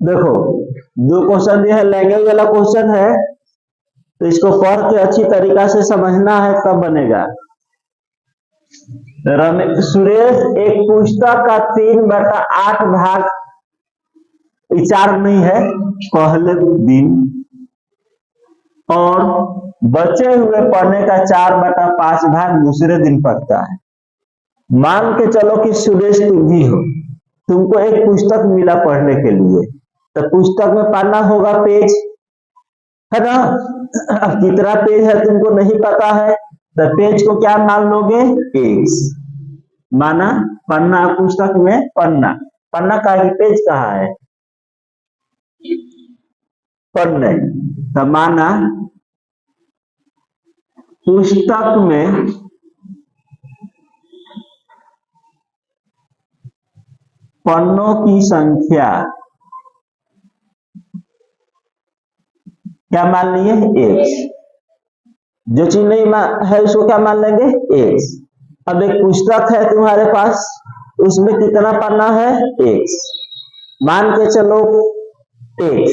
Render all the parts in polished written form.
देखो, दो क्वेश्चन दिए है, लैंग्वेज वाला क्वेश्चन है, तो इसको पढ़ के अच्छी तरीका से समझना है, तब बनेगा। सुरेश एक पुस्तक का 3/8 भाग, विचार नहीं है, पहले दिन, और बचे हुए पढ़ने का 4/5 भाग दूसरे दिन पढ़ता है। मान के चलो कि सुरेश तुम भी हो, तुमको एक पुस्तक मिला पढ़ने के लिए, तो पुस्तक में पढ़ना होगा पेज, है ना। अब कितना पेज है तुमको नहीं पता है, तो पेज को क्या मान लोगे, एक्स माना। पढ़ना पुस्तक में पढ़ना, पढ़ना का ही पेज कहाँ है, पढ़ने, तो माना पुस्तक में पन्नों की संख्या क्या मान लिए, एक्स। जो चीज नहीं है उसको क्या मान लेंगे, एक्स। अब एक पुस्तक है तुम्हारे पास, उसमें कितना पन्ना है, एक्स, मान के चलो एक्स।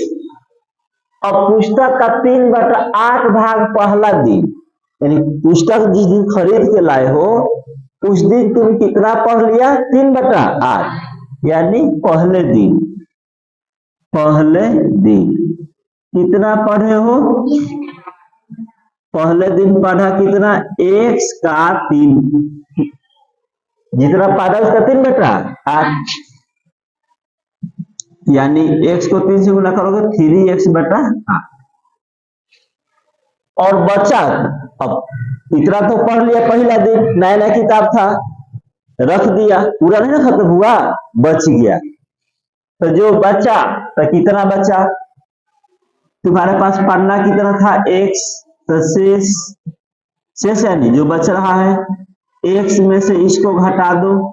अब पुस्तक का 3/8 भाग पहला दिन, यानी पुस्तक जिस दिन खरीद के लाए हो उस दिन तुम कितना पढ़ लिया, 3/8, यानी पहले दिन। पहले दिन कितना पढ़े हो, पहले दिन पढ़ा कितना, एक्स का 3, जितना पढ़ा उसका 3/8, यानी एक्स को 3 से गुना करोगे 3x/8। और बचा, अब इतना तो पढ़ लिया पहला दिन, नया नया किताब था, रख दिया, पूरा नहीं ना खत्म हुआ, बच गया। तो जो बचा, तो कितना बचा, तुम्हारे पास पन्ना कितना था, एक्स, तो शेष यानी जो बच रहा है, एक्स में से इसको घटा दो,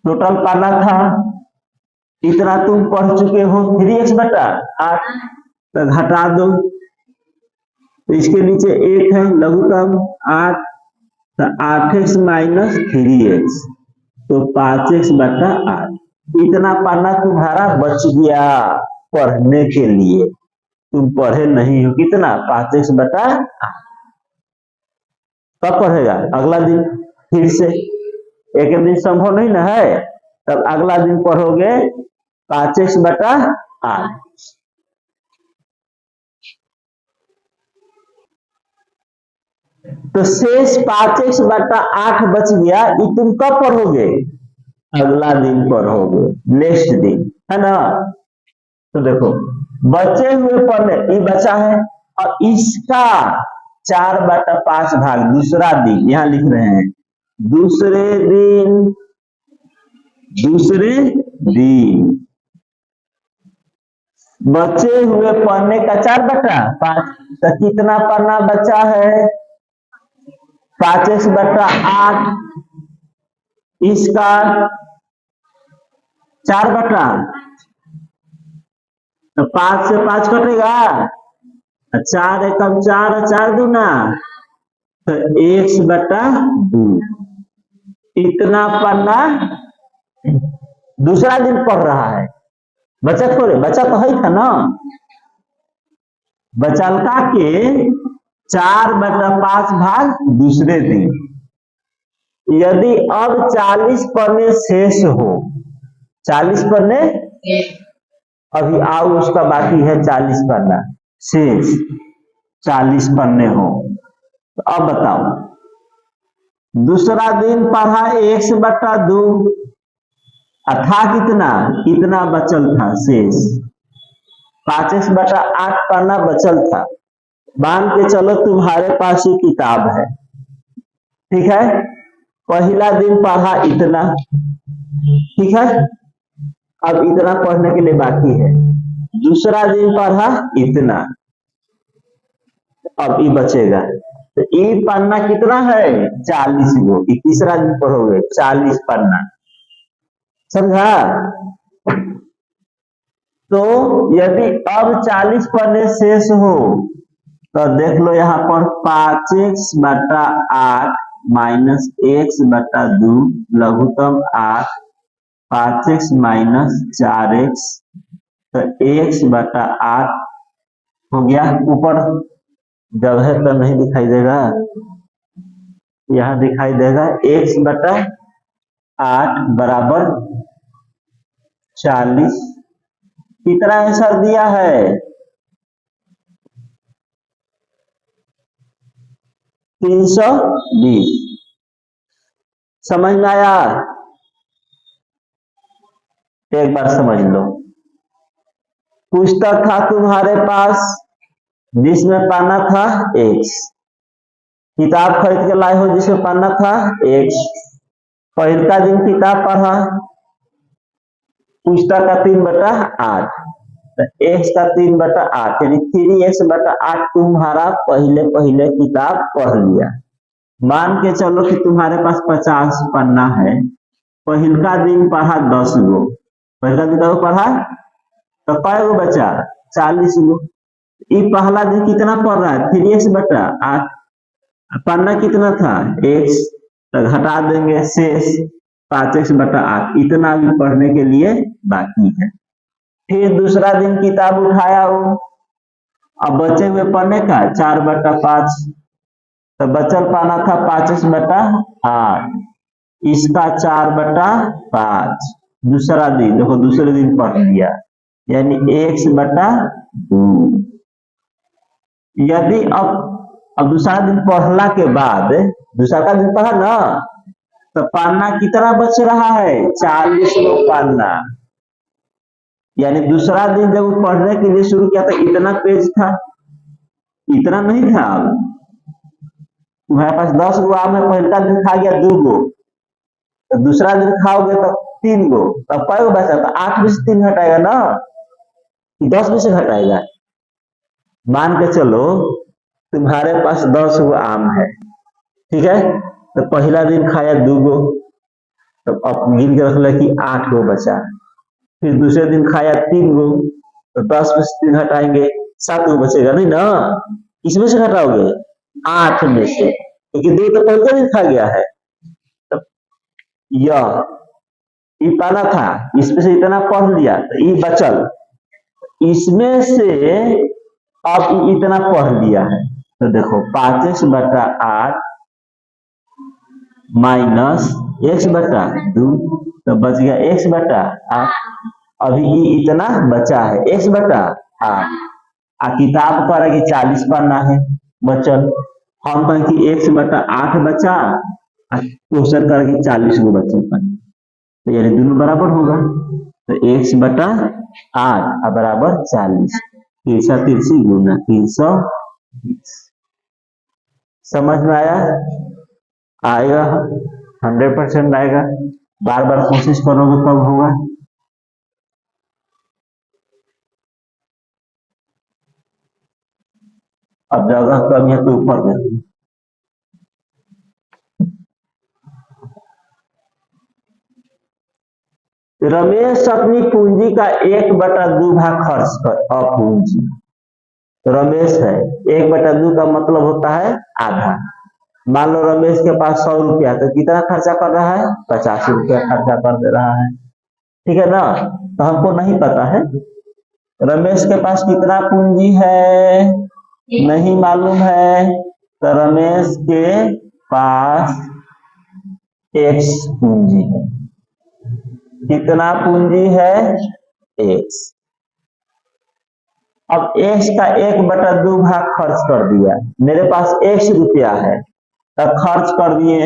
टोटल पन्ना था इतना, तुम पढ़ चुके हो 3x/8, तो घटा दो, तो इसके नीचे 1 है, लघुत्तम 8, तो 8x माइनस 3x, तो 5x/8। इतना पन्ना तुम्हारा बच गया पढ़ने के लिए, तुम पढ़े नहीं हो, कितना, 5x/8। कब पढ़ेगा, अगला दिन फिर से, एक दिन संभव नहीं ना है, तब अगला दिन पढ़ोगे 5x/8। तो शेष 5x/8 बच गया, ये तुम कब पढ़ोगे, अगला दिन पढ़ोगे, नेक्स्ट दिन, है ना। तो देखो बचे हुए पढ़ने, ये बचा है, और इसका 4/5 भाग दूसरा दिन, यहां लिख रहे हैं दूसरे दिन, बचे हुए पढ़ने का 4/5, तो कितना पढ़ना बचा है, 5x/8, इसका 4/8, तो 5 से 5 कटेगा, 4 एकम 4, 4 दूना, तो x/2। इतना पन्ना दूसरा दिन पढ़ रहा है, बचा थोड़े, बचा तो है था ना, बचलका के 4/5 भाग दूसरे दिन। यदि अब 40 पन्ने शेष हो, 40 पन्ने अभी आओ, उसका बाकी है 40 पन्ना शेष, 40 पन्ने हो, तो अब बताओ, दूसरा दिन पढ़ा 1/2, था कितना, कितना बचल था शेष, 5x/8 पन्ना बचल था। मान के चलो तुम्हारे पास ही किताब है, ठीक है, पहला दिन पढ़ा इतना, ठीक है, अब इतना पढ़ने के लिए बाकी है, दूसरा दिन पढ़ा इतना, अब ये बचेगा, तो ये पन्ना कितना है, 40 गो, तीसरा दिन पढ़ोगे 40 पन्ना, समझा। तो यदि अब 40 पन्ने शेष हो, तो देख लो यहाँ पर 5x/8 minus x/2 लघुत्तम 8, 5x minus 4x तो एक्स बटा 8 हो गया। ऊपर जगह तो नहीं दिखाई देगा, यहाँ दिखाई देगा एक्स बटा 8 बराबर 40। कितना आंसर दिया है? 320। समझ में आया? एक बार समझ लो। पुस्तक था तुम्हारे पास जिसमें पाना था एक्स, किताब खरीद के लाए हो जिसमें पाना था एक्स, पहला दिन किताब पढ़ा, पुस्तक का 3/8, तो एक्स का 3/8 यानी 3x/8 तुम्हारा पहले किताब पढ़ लिया। मान के चलो कि तुम्हारे पास 50 पन्ना है, पहला दिन पढ़ा 10 गो, पहला दिन कब पढ़ा तो कै गो बचा 40 गो। ये पहला दिन कितना पढ़ रहा है 3x/8, पन्ना कितना था x, तो घटा देंगे शेष 5x/8, इतना भी पढ़ने के लिए बाकी है। फिर दूसरा दिन किताब उठाया वो, अब बचे हुए पढ़ने का 4/5, तो बचल पाना था 5x/8, इसका 4/5। दूसरा दिन देखो, दूसरे दिन पढ़ लिया यानी x/2। यदि अब दूसरा दिन पढ़ला के बाद, दूसरा का दिन पढ़ा ना, तो पन्ना कितना बच रहा है 40 गो पन्ना। यानी दूसरा दिन जब पढ़ने के लिए शुरू किया था इतना पेज था, इतना नहीं था। तुम्हारे पास 10 गो आम है, पहला दिन खा गया 2 गो, तो दूसरा दिन खाओगे तो 3 गो, तब कै गो बचा? तो 8 में से 3 घटाएगा ना, 10 में से घटाएगा। मान के चलो तुम्हारे पास 10 गो आम है, ठीक है, तो पहला दिन खाया 2 गो, तो अब गिन के रख ले कि 8 गो बचा। फिर दूसरे दिन खाया 3 गो, तो 10 में से 3 घटाएंगे 7 गो बचेगा नहीं ना। इसमें से घटाओगे 8 में से, क्योंकि 2 तो पहले दिन खा गया है। तो ये पाना था, इसमें से इतना पढ़ लिया, तो ये बचल, इसमें से अब इतना पढ़ लिया है, तो देखो 5x/8 माइनस x/2, तो बच गया x/8। अभी ये इतना बचा है x/8, किताब कह रहा है कि 40 पन्ना है बचल, हम कहें कि x/8 बचा, क्वेश्चन कर कि 40 गो बचे पन्ना, तो यानी दोनों बराबर होगा। तो x/8 बराबर 40, 3 गुना 320। समझ में आया? आएगा, 100% आएगा। बार बार कोशिश करोगे तब होगा। अब जगह कम है तो ऊपर में रमेश अपनी पूंजी का 1/2 भाग खर्च कर अपूंजी। रमेश है, 1/2 का मतलब होता है आधा। मान लो रमेश के पास 100 रुपया, तो कितना खर्चा कर रहा है 50 रुपया खर्चा कर दे रहा है, ठीक है ना। तो हमको नहीं पता है रमेश के पास कितना पूंजी है, नहीं मालूम है, तो रमेश के पास x पूंजी है। कितना पूंजी है x। अब x का 1/2 भाग खर्च कर दिया, मेरे पास x रुपया है, तो खर्च कर दिए।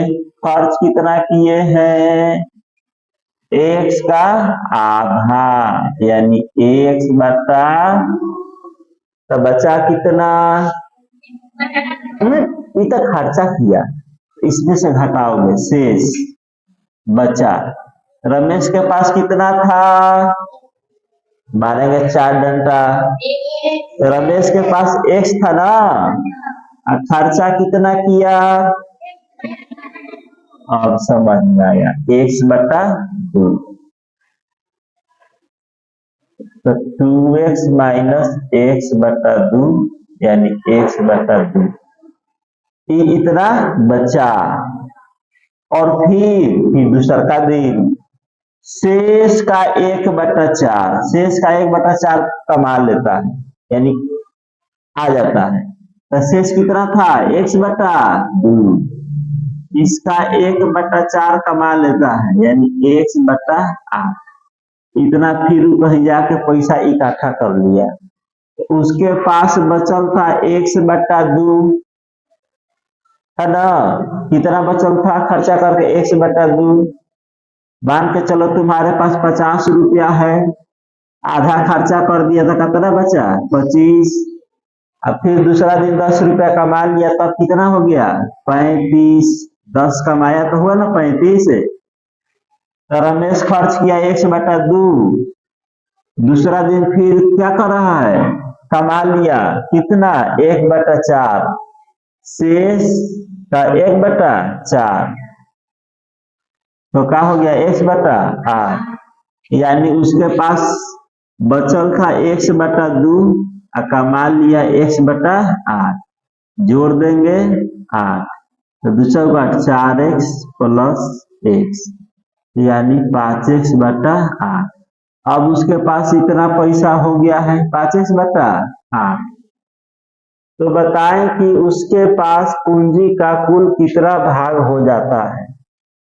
खर्च कितना किए हैं x का आधा, यानी x बटा, तो बचा कितना, इतना खर्चा किया, इसमें से घटाओगे शेष बचा। रमेश के पास कितना था, मानेंगे 4 डंडा, रमेश के पास x था ना, खर्चा कितना किया, अब समझ में आया, x/2, तो 2x माइनस x/2 यानी x/2, इतना बचा। और फिर दूसरा का दिन शेष का 1/4, शेष का 1/4 कमा लेता है, यानी आ जाता है। तो शेष कितना था, x/2, इसका 1/4 कमा लेता है, यानी x/8। इतना फिर कहीं जाके पैसा इकट्ठा कर लिया, उसके पास बचल था x/2, है ना। कितना बचल था खर्चा करके, x/2। मान के चलो तुम्हारे पास 50 रुपया है, आधा खर्चा कर दिया तो कितना बचा, 25। अब फिर दूसरा दिन 10 रुपया कमा लिया, तब कितना हो गया, 35। 10 कमाया तो हुआ ना 35। तो रमेश खर्च किया 1/2। दूसरा दिन फिर क्या कर रहा है, कमा लिया कितना, 1/4, शेष का 1/4, तो क्या हो गया, x/8। यानी उसके पास बचल था 1/2 और कमा लिया 1/8। जोड़ देंगे 8, तो दूसरा का 4x + x, यानी 5x/8। अब उसके पास इतना पैसा हो गया है 5x/8। तो बताएं कि उसके पास पूंजी का कुल कितना भाग हो जाता है,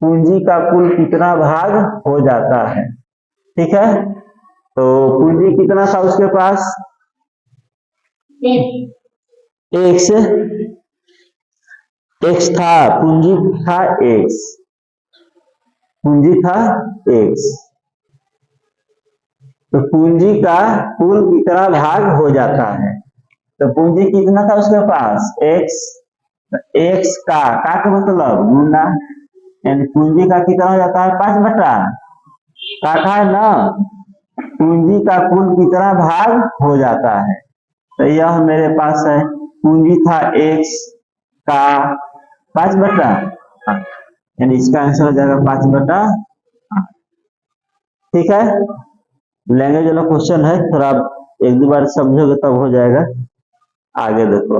पूंजी का कुल कितना भाग हो जाता है। ठीक है, तो पूंजी कितना था उसके पास, x था, पूंजी था x, पूंजी था x। तो पूंजी का कुल कितना भाग हो जाता है, तो पूंजी कितना था उसके पास, x। x का मतलब गुना, यानी पूंजी का कितना हो जाता है, 5/, है ना। पूंजी का कुल कितना भाग हो जाता है, तो यह मेरे पास है, पूंजी था x का 5/, यानी इसका आंसर हो जाएगा 5/8। ठीक है, लैंग्वेज वाला क्वेश्चन है, थोड़ा एक दो बार समझोगे तब हो जाएगा। आगे देखो,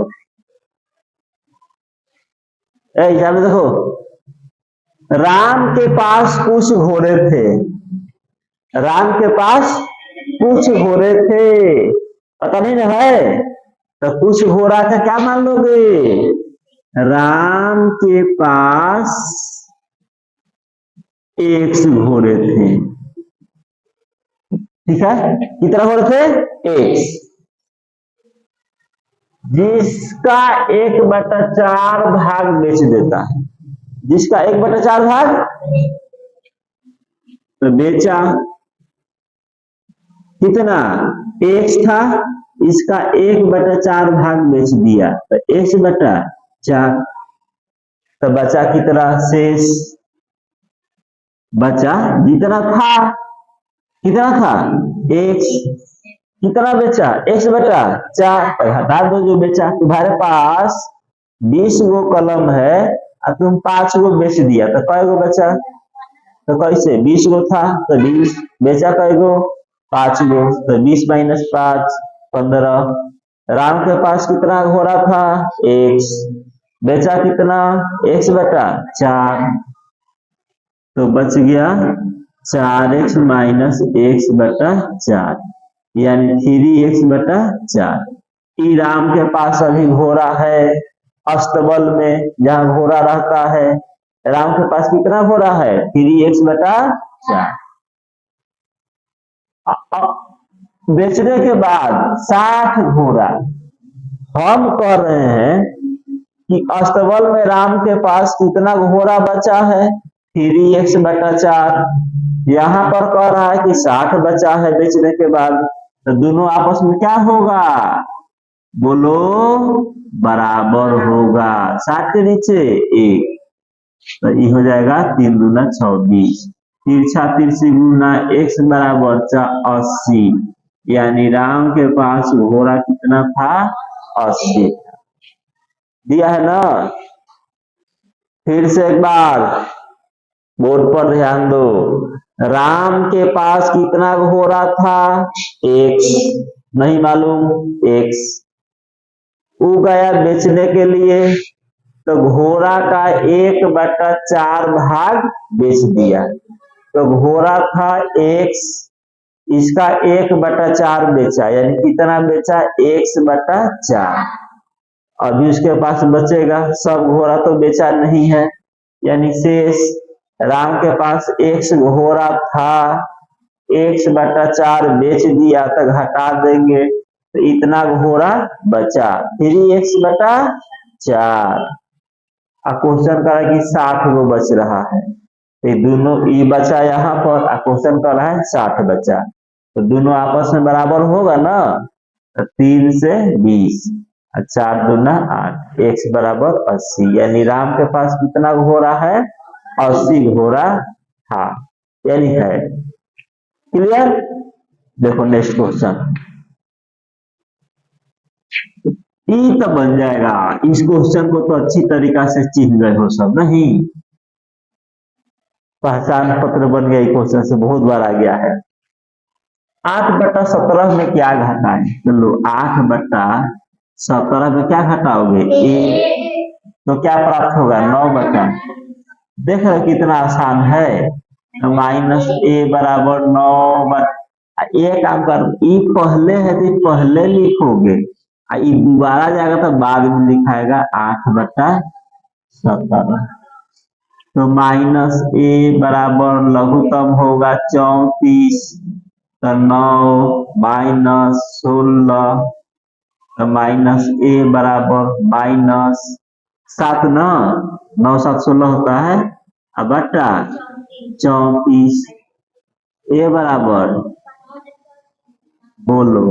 एग्जाम में देखो, राम के पास कुछ घोड़े थे, राम के पास कुछ घोड़े थे, पता नहीं ना है, तो कुछ घोड़ा का क्या मान लोगे, राम के पास x घोड़े थे। ठीक है, कितना घोड़े थे, x, जिसका 1/4 भाग बेच देता है, जिसका 1/4 भाग तो बेचा, कितना, x था, इसका 1/4 भाग बेच दिया, तो x/4, तो बचा कितना, शेष बचा जितना था, कितना था, x, कितना बेचा, x/4, हटा दो जो बेचा। तुम्हारे पास 20 गो कलम है और तुम 5 गो बेच दिया, तो कै गो बचा, तो कैसे, 20 गो था तो 20, बेचा कै गो, 5 गो, तो 20 - 5 15। राम के पास कितना घोड़ा था, x, बेचा कितना, x/4, तो बच गया 4x - x/4, यानी 3x/4। राम के पास अभी घोड़ा है अस्तबल में, जहां घोड़ा रहता है, राम के पास कितना घोड़ा है, 3x/4। बेचने के बाद 60 घोड़ा, हम कह रहे हैं कि अस्तबल में राम के पास कितना घोड़ा बचा है, 3x/4। यहाँ पर कह रहा है कि 60 बचा है बेचने के बाद, तो दोनों आपस में क्या होगा, बोलो, बराबर होगा, 60 के नीचे 1, तो ये हो जाएगा 3 दूना 26, तिरछा तिरछी गुना x = 80, यानी राम के पास घोड़ा कितना था, 80। दिया है ना, फिर से एक बार बोर्ड पर ध्यान दो, राम के पास कितना घोड़ा था, x, नहीं मालूम x, वो गया बेचने के लिए, तो घोड़ा का 1/4 भाग बेच दिया, तो घोड़ा था x, इसका 1/4 बेचा, यानी कितना बेचा, x/4। अभी उसके पास बचेगा, सब घोड़ा तो बेचा नहीं है, यानी शेष राम के पास x घोड़ा था, x/4 बेच दिया तो घटा देंगे, तो इतना घोड़ा बचा 3x/4। अब क्वेश्चन कर रहा है कि 60 गो बच रहा है, तो दोनों ये बचा यहाँ पर, क्वेश्चन कर रहा है 60 बचा, तो दोनों आपस में बराबर होगा ना, तो 3 से 20 और 4 दूना 8, x बराबर 80, यानी राम के पास कितना घोड़ा है, 80 घोड़ा था, यानी है। क्लियर? देखो नेक्स्ट क्वेश्चन, ये तो बन जाएगा, इस क्वेश्चन को तो अच्छी तरीका से चिन्ह गए हो सब, नहीं पहचान पत्र बन गया, क्वेश्चन से बहुत बार आ गया है। 8/17 में क्या घटाएं, चलो 8/17 में क्या घटाओगे, तो क्या प्राप्त होगा, 9। देख रहे कितना आसान है, -a बराबर 9। एक काम कर, ये पहले है तो पहले लिखोगे, ये दोबारा जाएगा तो बाद में लिखाएगा 8/17, तो -a बराबर लघुत्तम होगा 34, तो 9 - 16, तो -a बराबर -7 ना, 9 7 16 होता है, अब बटा 34, a बराबर, बोलो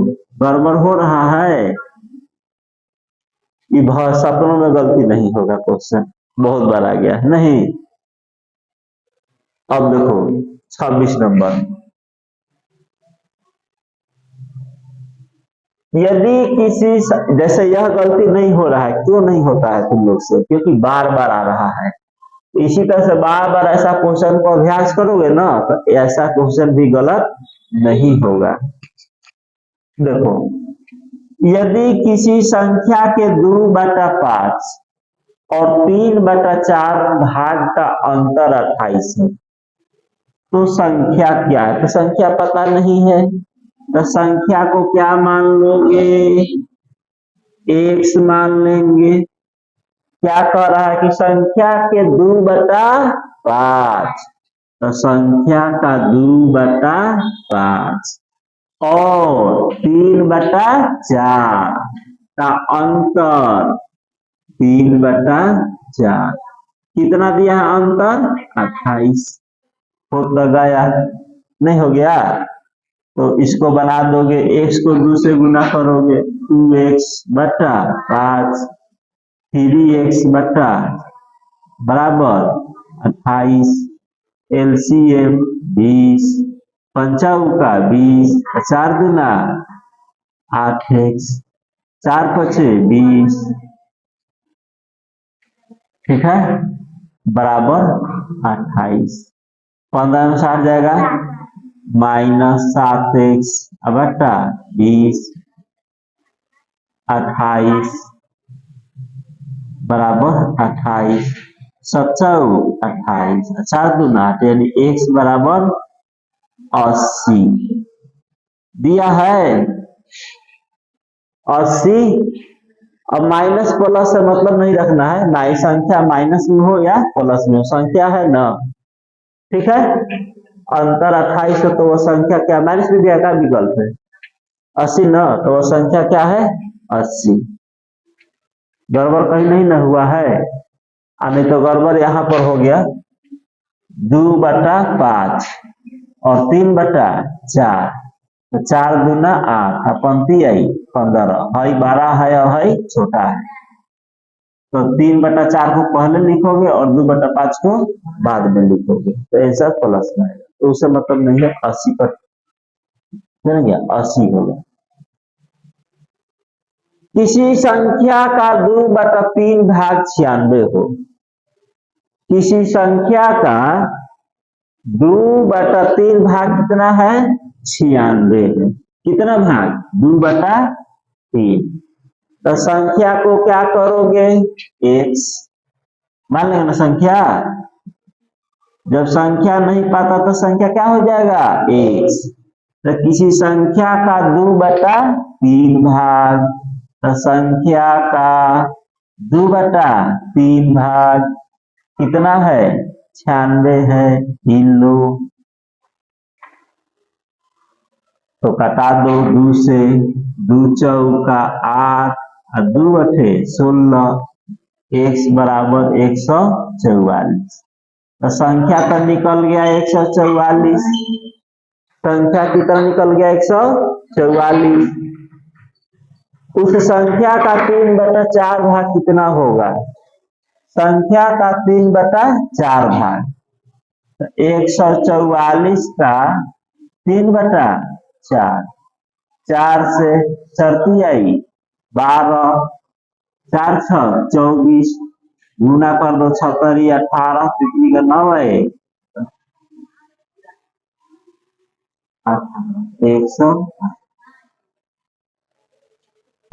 गड़बड़ हो रहा है, ये सपनों में गलती नहीं होगा, क्वेश्चन बहुत बार आ गया नहीं। अब देखो 26 नंबर, यदि किसी, जैसे यह गलती नहीं हो रहा है, क्यों नहीं होता है तुम लोग से, क्योंकि बार बार आ रहा है, इसी तरह से बार बार ऐसा क्वेश्चन को अभ्यास करोगे ना, तो ऐसा क्वेश्चन भी गलत नहीं होगा। देखो, यदि किसी संख्या के 2/5 और 3/4 भाग का अंतर 28 है, तो संख्या क्या है, तो संख्या पता नहीं है, तो संख्या को क्या मान लोगे, x मान लेंगे। क्या कह रहा है कि संख्या के 2/5, तो संख्या का 2/5 और 3/4 का अंतर 3/4, कितना दिया है अंतर, 28, हो तो गया, नहीं हो गया, तो इसको बना दोगे, x को 2 से गुना करोगे, 2x/5, 3x/ बराबर 28, LCM 20, 5 का 20, 4 दूना 8x, 4 5 20, ठीक है, बराबर 28, 15 में 60 जाएगा, -7x बटा 20, 28 बराबर 28, 7 28, 4 दूना 8, यानी x बराबर 80 दिया है, 80। अब माइनस प्लस से मतलब नहीं रखना है, ना ही संख्या माइनस में हो या प्लस में हो, संख्या है ना, ठीक है। अंतर 28 तो वो संख्या क्या, माइनस भी दिया, क्या विकल्प है, 80 ना, तो वो संख्या क्या है, 80। गड़बड़ कहीं नहीं ना हुआ है, नहीं तो गड़बड़ यहाँ पर हो गया, 2/5 और 3/4, तो 4 दूना 8, पंक्ति आई 15, हई 12 है और हई छोटा है, तो 3/4 को पहले लिखोगे और 2/5 को बाद में लिखोगे, तो ऐसा प्लस में आएगा, तो उसे मतलब नहीं है, 80 पर 80 होगा। किसी संख्या का 2/3 भाग 96 हो, किसी संख्या का 2/3 भाग कितना है, 96 है, कितना भाग, 2/3, तो संख्या को क्या करोगे, x मान लेंगे ना संख्या, जब संख्या नहीं पाता तो संख्या क्या हो जाएगा, एक्स। तो किसी संख्या का 2/3 भाग, तो संख्या का 2/3 भाग कितना है, 96 है। हिल लो तो कटा दो 2 से, 2 चौका 8 और 2 अठे 16, x बराबर 144। तो संख्या तो निकल गया 144, संख्या कितना निकल गया 144। उस संख्या का 3/4 भाग कितना होगा, संख्या का 3/4 भाग, तो 144 का 3/4, 4 से चरती आई 12, 4 6 24, गुना कर दो 76 18, कितनी का 9 है 100।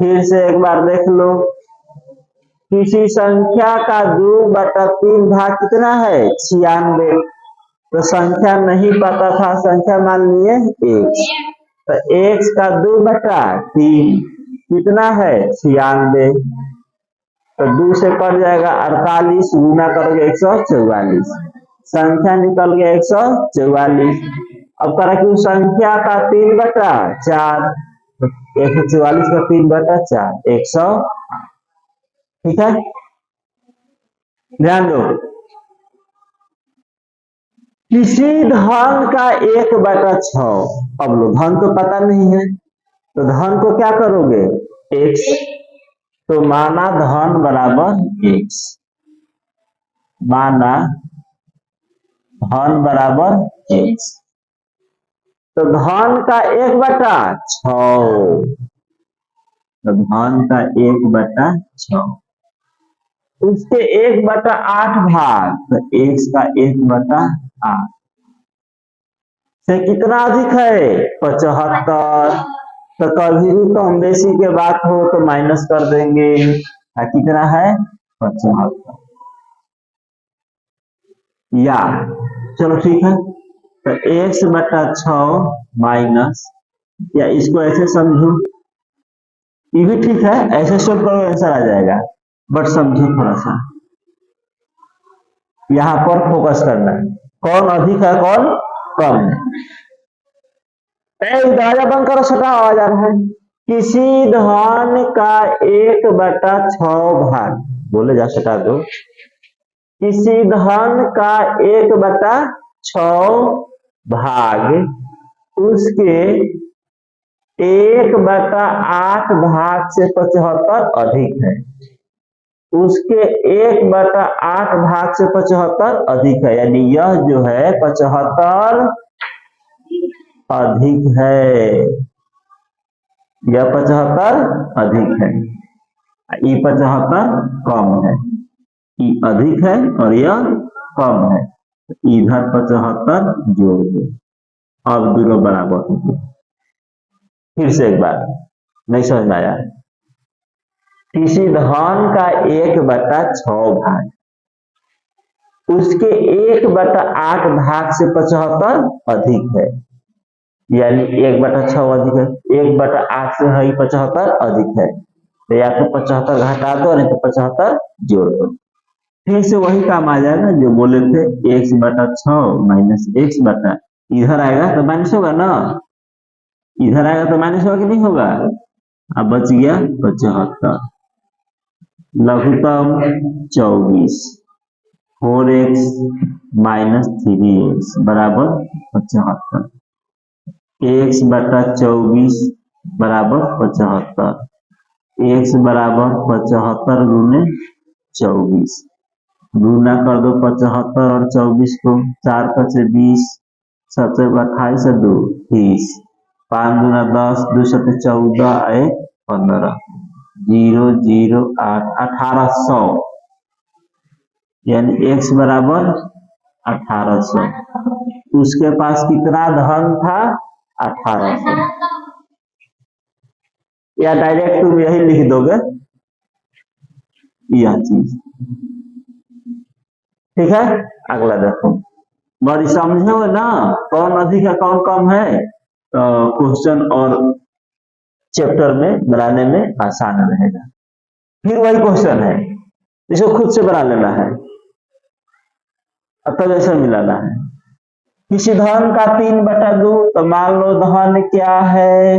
फिर से एक बार देख लो, किसी संख्या का 2/3 भाग कितना है, 96। तो संख्या नहीं पता था, संख्या मान लिए x, तो x का 2/3 कितना है 96, तो 2 से कट जाएगा 48, गुना करोगे 144, संख्या निकल गया 144। अब करा कि संख्या का 3/4, 144 का 3/4 100। ठीक है, ध्यान दो, किसी धन का 1/6, अब लो धन तो पता नहीं है, तो धन को क्या करोगे x, तो माना धन बराबर x, माना धन बराबर x, तो धन का 1/6, तो धन का 1/6, उसके 1/8 भाग, तो x का 1/8 से कितना अधिक है 75। तो कभी भी कम बेसी के बात हो तो माइनस कर देंगे, कितना है 75, या चलो ठीक है, तो 1/6 माइनस, या इसको ऐसे समझो, ये भी ठीक है, ऐसे सोल्व करो आंसर आ जाएगा, बट समझो थोड़ा सा, यहाँ पर फोकस करना है, कौन अधिक है कौन कम है। दरवाजा बंद करो, छोटा आवाज आ रहा है। किसी धन का 1/6 भाग, बोले जा सटा दो, किसी धन का 1/6 भाग उसके 1/8 भाग से 75 अधिक है, उसके 1/8 भाग से 75 अधिक है, यानी यह जो है 75 अधिक है, यह 75 अधिक है, ये 75 कम है, ये अधिक है और यह कम है, इधर 75 जोड़ दो, अब दोनों बराबर हो गए। फिर से एक बार, नहीं समझ में आया, किसी धन का 1/6 भाग उसके 1/8 भाग से 75 अधिक है, यानी 1/6 अधिक है, 1/8 से है 75 अधिक है, तो या तो 75 घटा दो नहीं तो 75 जोड़ दो। फिर से वही काम आ जाएगा जो बोले थे, 1/6 माइनस x बटा, इधर आएगा तो माइनस होगा ना, इधर आएगा तो माइनस होगा कि नहीं होगा, अब बच गया 75, लघुत्तम 24, 4x माइनस 3x बराबर 75, x/24 बराबर 75, x बराबर 75 गुने 24, गुना कर दो 75 और 24 को, 4 5 20, 7 28 से 2 30, 5 दूना 10, 2 7 14 15, 0 0 8 1800, यानी x बराबर 1800। उसके पास कितना धन था 1800, या डायरेक्ट तुम यही लिख दोगे यह चीज। ठीक है, अगला देखो, बड़ी समझे हो ना, कौन अधिक है कौन कम है, क्वेश्चन और चैप्टर में बनाने में आसान रहेगा। फिर वही क्वेश्चन है, इसको खुद से बना लेना है, तब ऐसा मिलाना है। किसी धन का 3/2, तो मान लो धन क्या है,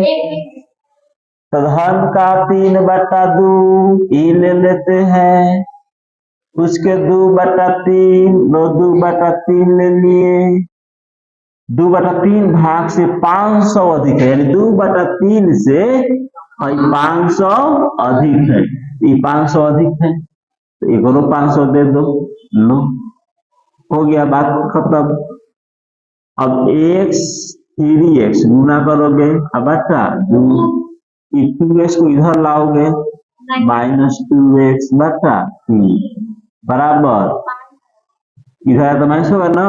तो धन का 3/2 ई ले लेते हैं, उसके 2/3, 2/3 ले लिए, 2/3 भाग से 500 अधिक है, यानी 2/3 से 500 अधिक है, ये 500 अधिक है, तो एक और 500 दे दो, लो हो गया, बात खत्म। अब x 3x गुना करोगे, अब बटा 2x को इधर लाओगे, -2x बटा 3 बराबर, इधर तो माइनस होगा ना,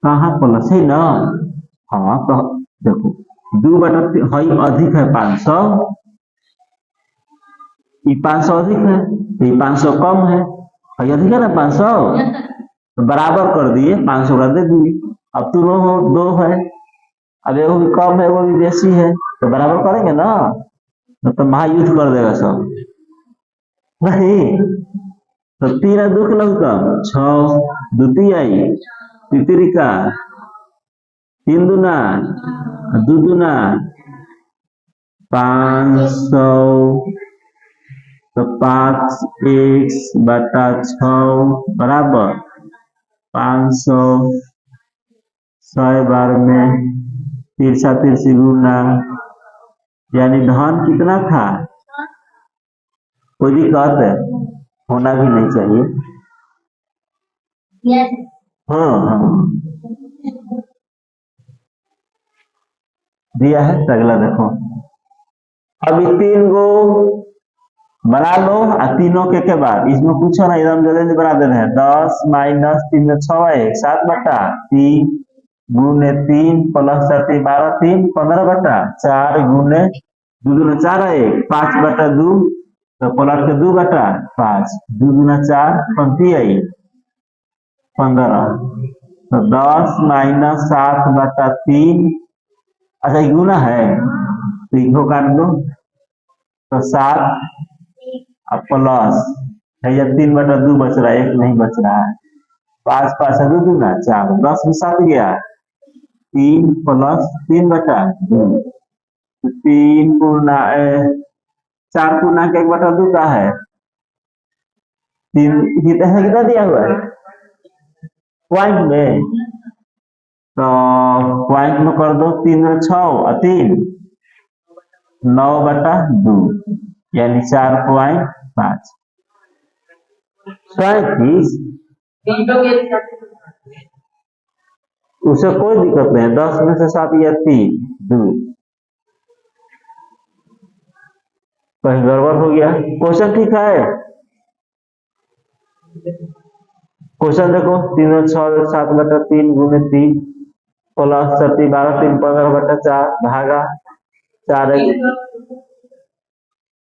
कहाँ प्लस है ना, हाँ तो देखो 2/3 है अधिक है 500, ये 500 अधिक है, तो ये 500 कम है अधिक है ना 500, तो बराबर कर दिए, 500 का दे दिए। अब दोनों हो 2 है, अब वो भी कम है वो भी बेसी है, तो बराबर करेंगे ना, तो महायुद्ध कर देगा सब नहीं, तो 3 2 किलोमीटर 6 द्वितीय तितरिका 3 दूना 2 दूना 500, तो 5x बटा 6 बराबर 500, 100 बार में 3 गुना, यानी धन कितना था, कोई दिक्कत होना भी नहीं चाहिए। हाँ दिया है, अगला देखो, अभी 3 गो बना लो, तीनों के बाद इसमें पूछो ना, एकदम जल्दी बना दे रहे हैं, 10 - 3 6 7/3 गुने 3 प्लस 12 3 15/4 गुने 2 दूना 4 1 5/2, तो पलट के 2/5 2 दूना 4 35 15, तो 10 - 7/3, अच्छा ये गुना है तो इनको काट दो, तो 7 प्लस है, 3/2 बच रहा है, 1 नहीं बच रहा है, 5 5 2 दूना 4, 10 में 7 गया, 3 प्लस 3/2, 3 गुना 4 गुना के 1/2 का है 3, कितना दिया हुआ है पॉइंट में, तो पॉइंट में कर दो, 3 6 और 3 9/2, यानी 4.5 37, उसे कोई दिक्कत नहीं, 10 में से 7 या 3 2, कहीं गड़बड़ हो गया, क्वेश्चन ठीक है, क्वेश्चन देखो, 3 6 7/3 गुने 3 प्लस 12 3 15/4 भागा 4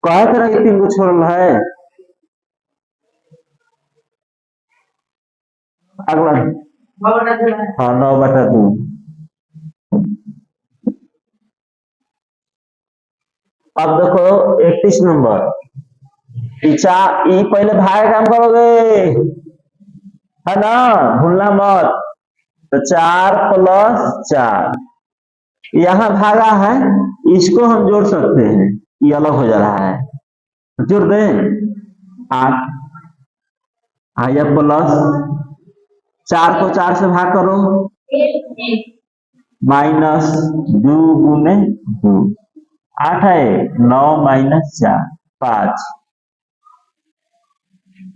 कहा तरह के 3 को छोड़ रहा है, अगला हाँ 9/2, अब देखो 31 नंबर, पहले भाग काम करोगे है ना, भूलना मत, तो 4 + 4 यहाँ भागा है, इसको हम जोड़ सकते हैं, ये अलग हो जा रहा है, तो जोड़ दें 8, आया प्लस 4 को 4 से भाग करो, -2 गुने 2 8 है, 9 - 4 5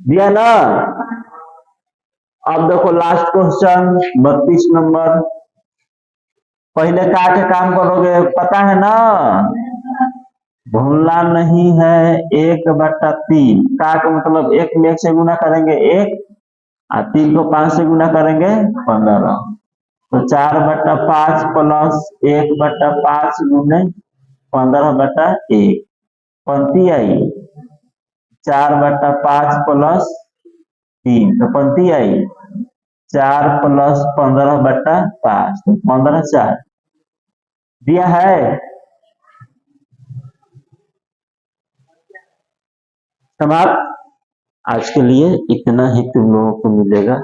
दिया ना। अब देखो लास्ट क्वेश्चन 32 नंबर, पहले का के काम करोगे पता है ना, भूलना नहीं है, 1/3 का मतलब 1 में 1 से गुना करेंगे 1 और 3 को 5 से गुना करेंगे 15, तो 4/5 प्लस 1/5 गुने 15/1 पंक्ति आई, 4/5 प्लस 3 तो पंक्ति आई, 4+15/5 तो 15/4 दिया है। समाप्त। आज के लिए इतना ही तुम लोगों को मिलेगा।